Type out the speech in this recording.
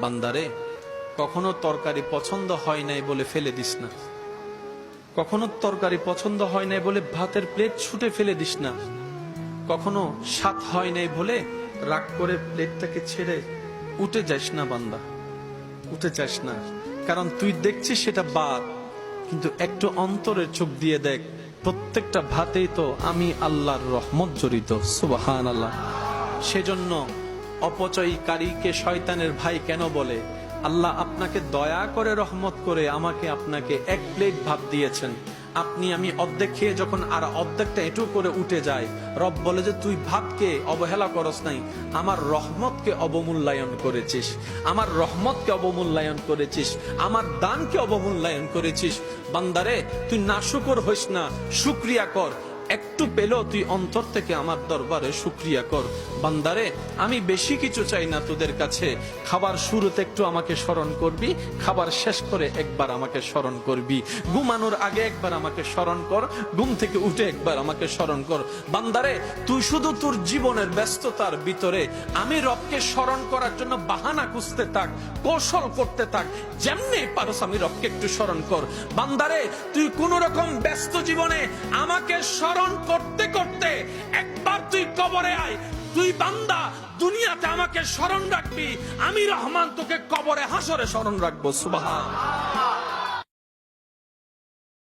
বান্দারে, কখনো তরকারি পছন্দ হয় নাই বলে ফেলে দিস না, কখনো তরকারি পছন্দ হয় নাই বলে ভাতের প্লেট ছুটে ফেলে দিস না, কখনো স্বাদ হয় নাই বলে রাগ করে প্লেটটাকে ছেড়ে উঠে যাস না বান্দা, উঠে যাস না। কারণ তুই দেখছিস সেটা ভাত, কিন্তু একটু অন্তরের চোখ দিয়ে দেখ, প্রত্যেকটা ভাতেই তো আমি আল্লাহর রহমত জড়িত। সুবহানাল্লাহ। সেজন্য অপচয়কারীকে শয়তানের ভাই কেন বলে? আল্লাহ আপনাকে দয়া করে রহমত করে আমাকে আপনাকে এক প্লেট ভাত দিয়েছেন, আপনি আমি অর্ধেক খেয়ে যখন আর অর্ধেকটা এটু করে উঠে যায়, রব বলে যে তুই ভাতকে অবহেলা করস নাই, আমার রহমতকে অবমূল্যায়ন করেছিস, আমার রহমতকে অবমূল্যায়ন করেছিস, আমার দানকে অবমূল্যায়ন করেছিস। বান্দারে, তুই নাশুকর হইস না, শুকরিয়া কর। একটু পেলেও তুই অন্তর থেকে আমার দরবারে শুকরিয়া কর। বান্দারে, আমি বেশি কিছু চাই না তোদের কাছে। খাবার শুরুতে একটু আমাকে স্মরণ করবি, খাবার শেষ করে একবার আমাকে স্মরণ করবি, ঘুমানোর আগে একবার আমাকে স্মরণ কর, ঘুম থেকে উঠে একবার আমাকে স্মরণ কর। বান্দারে, তুই শুধু তোর জীবনের ব্যস্ততার ভিতরে আমি রবকে স্মরণ করার জন্য বাহানা খুঁজতে থাক, কৌশল করতে থাক, যেমনি পারস আমি রবকে একটু স্মরণ কর। বান্দারে, তুই কোন রকম ব্যস্ত জীবনে আমাকে স্মরণ করতে করতে একবার তুই কবরে আয়। তুই বান্দা দুনিয়াতে আমাকে স্মরণ রাখবি, আমি রহমান তোকে কবরে হাসরে স্মরণ রাখবো। সুবহান।